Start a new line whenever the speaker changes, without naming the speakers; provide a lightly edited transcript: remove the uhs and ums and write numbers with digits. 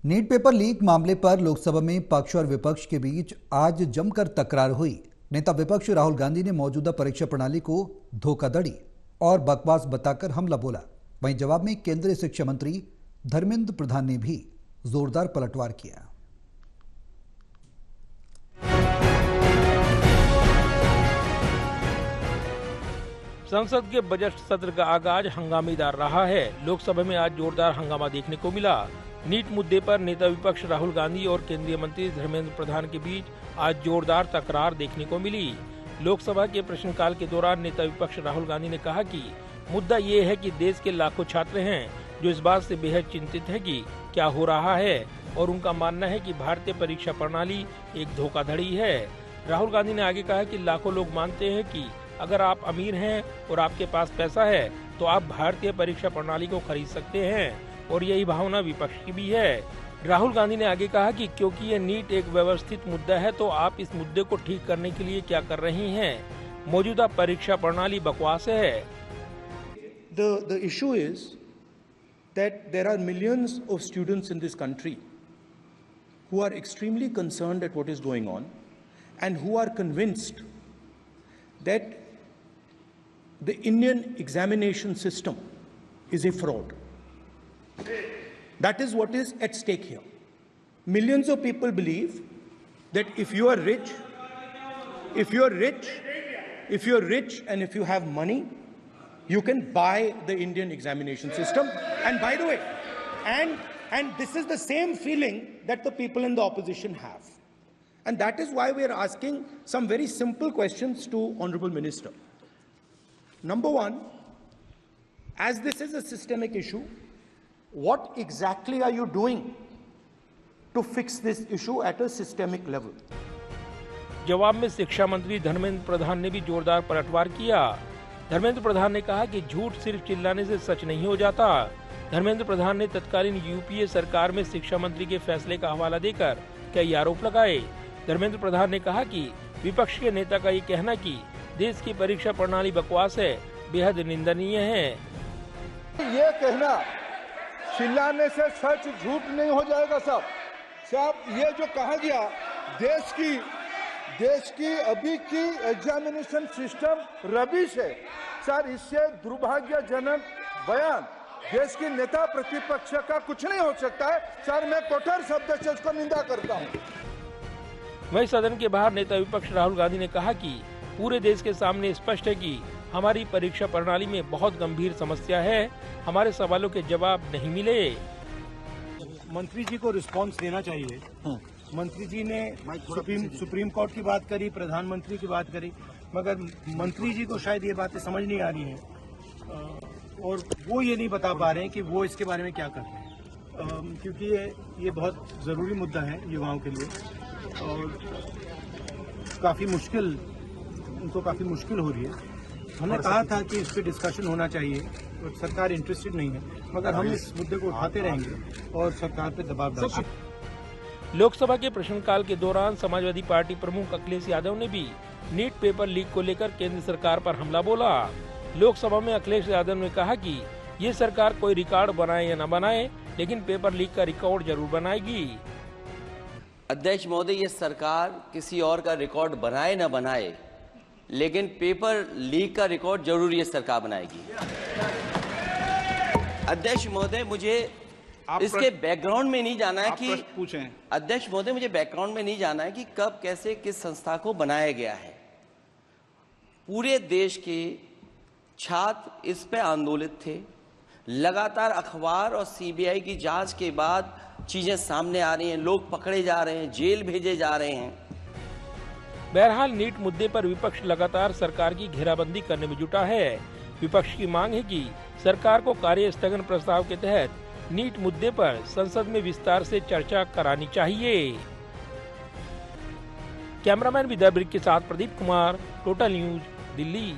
NEET paper leak मामले पर लोकसभा में पक्ष और विपक्ष के बीच आज जमकर तकरार हुई। नेता विपक्ष राहुल गांधी ने मौजूदा परीक्षा प्रणाली को धोखाधड़ी और बकवास बताकर हमला बोला। वहीं जवाब में केंद्रीय शिक्षा मंत्री धर्मेंद्र प्रधान ने भी जोरदार पलटवार किया।
संसद के बजट सत्र का आगाज हंगामेदार रहा है। लोकसभा में आज जोरदार हंगामा देखने को मिला। नीट मुद्दे पर नेता विपक्ष राहुल गांधी और केंद्रीय मंत्री धर्मेंद्र प्रधान के बीच आज जोरदार तकरार देखने को मिली। लोकसभा के प्रश्नकाल के दौरान नेता विपक्ष राहुल गांधी ने कहा कि मुद्दा ये है कि देश के लाखों छात्र हैं जो इस बात से बेहद चिंतित है कि क्या हो रहा है, और उनका मानना है कि भारतीय परीक्षा प्रणाली एक धोखाधड़ी है। राहुल गांधी ने आगे कहा कि लाखों लोग मानते हैं कि अगर आप अमीर हैं और आपके पास पैसा है तो आप भारतीय परीक्षा प्रणाली को खरीद सकते हैं, और यही भावना विपक्ष की भी है। राहुल गांधी ने आगे कहा कि क्योंकि ये नीट एक व्यवस्थित मुद्दा है तो आप इस मुद्दे को ठीक करने के लिए क्या कर रही हैं? मौजूदा परीक्षा प्रणाली बकवास है।
The issue is that there are millions of students in this country who are extremely concerned at what is going on and who are convinced that the Indian examination system is a fraud. That is what is at stake here. Millions of people believe that if you are rich and if you have money, you can buy the Indian examination system. And by the way, and this is the same feeling that the people in the opposition have. And that is why we are asking some very simple questions to Honorable Minister. Number one, as this is a systemic issue, what exactly are you doing to fix this issue at a systemic level?
जवाब में शिक्षा मंत्री धर्मेंद्र प्रधान ने भी जोरदार पलटवार किया। धर्मेंद्र प्रधान ने कहा कि झूठ सिर्फ चिल्लाने से सच नहीं हो जाता। धर्मेंद्र प्रधान ने तत्कालीन यूपीए सरकार में शिक्षा मंत्री के फैसले का हवाला देकर कई आरोप लगाए। धर्मेंद्र प्रधान ने कहा कि विपक्ष के नेता का ये कहना कि देश की परीक्षा प्रणाली बकवास है बेहद निंदनीय है।
ये कहना चिल्लाने से सच झूठ नहीं हो जाएगा साहब, ये जो कहा गया देश की अभी की एग्जामिनेशन सिस्टम रबिश है सर, इससे दुर्भाग्यजनक बयान देश के नेता प्रतिपक्ष का कुछ नहीं हो सकता है सर। मैं कठोर शब्द से इसको निंदा करता हूं।
वहीं सदन के बाहर नेता विपक्ष राहुल गांधी ने कहा कि पूरे देश के सामने स्पष्ट है कि हमारी परीक्षा प्रणाली में बहुत गंभीर समस्या है, हमारे सवालों के जवाब नहीं मिले।
मंत्री जी को रिस्पांस देना चाहिए। मंत्री जी ने सुप्रीम कोर्ट की बात करी, प्रधानमंत्री की बात करी, मगर मंत्री जी को शायद ये बातें समझ नहीं आ रही हैं और वो ये नहीं बता पा रहे हैं कि वो इसके बारे में क्या कर रहे हैं, क्योंकि ये बहुत ज़रूरी मुद्दा है युवाओं के लिए और उनको काफ़ी मुश्किल हो रही है। हमने कहा था कि इस पर डिस्कशन होना चाहिए और सरकार इंटरेस्टेड नहीं है, मगर हम इस मुद्दे को उठाते रहेंगे और सरकार पे दबाव डालेंगे।
लोकसभा के प्रश्नकाल के दौरान समाजवादी पार्टी प्रमुख अखिलेश यादव ने भी नीट पेपर लीक को लेकर केंद्र सरकार पर हमला बोला। लोकसभा में अखिलेश यादव ने कहा कि ये सरकार कोई रिकॉर्ड बनाए या न बनाए, लेकिन पेपर लीक का रिकॉर्ड जरूर बनाएगी।
अध्यक्ष महोदय, ये सरकार किसी और का रिकॉर्ड बनाए न बनाए, लेकिन पेपर लीक का रिकॉर्ड जरूर ये सरकार बनाएगी। अध्यक्ष महोदय, मुझे इसके बैकग्राउंड में नहीं जाना है कि अध्यक्ष महोदय मुझे बैकग्राउंड में नहीं जाना है कि कब कैसे किस संस्था को बनाया गया है। पूरे देश के छात्र इस पे आंदोलित थे। लगातार अखबार और सीबीआई की जांच के बाद चीजें सामने आ रही हैं, लोग पकड़े जा रहे हैं, जेल भेजे जा रहे हैं।
बहरहाल नीट मुद्दे पर विपक्ष लगातार सरकार की घेराबंदी करने में जुटा है। विपक्ष की मांग है कि सरकार को कार्य स्थगन प्रस्ताव के तहत नीट मुद्दे पर संसद में विस्तार से चर्चा करानी चाहिए। कैमरामैन विद्या ब्रिक के साथ प्रदीप कुमार, टोटल न्यूज, दिल्ली।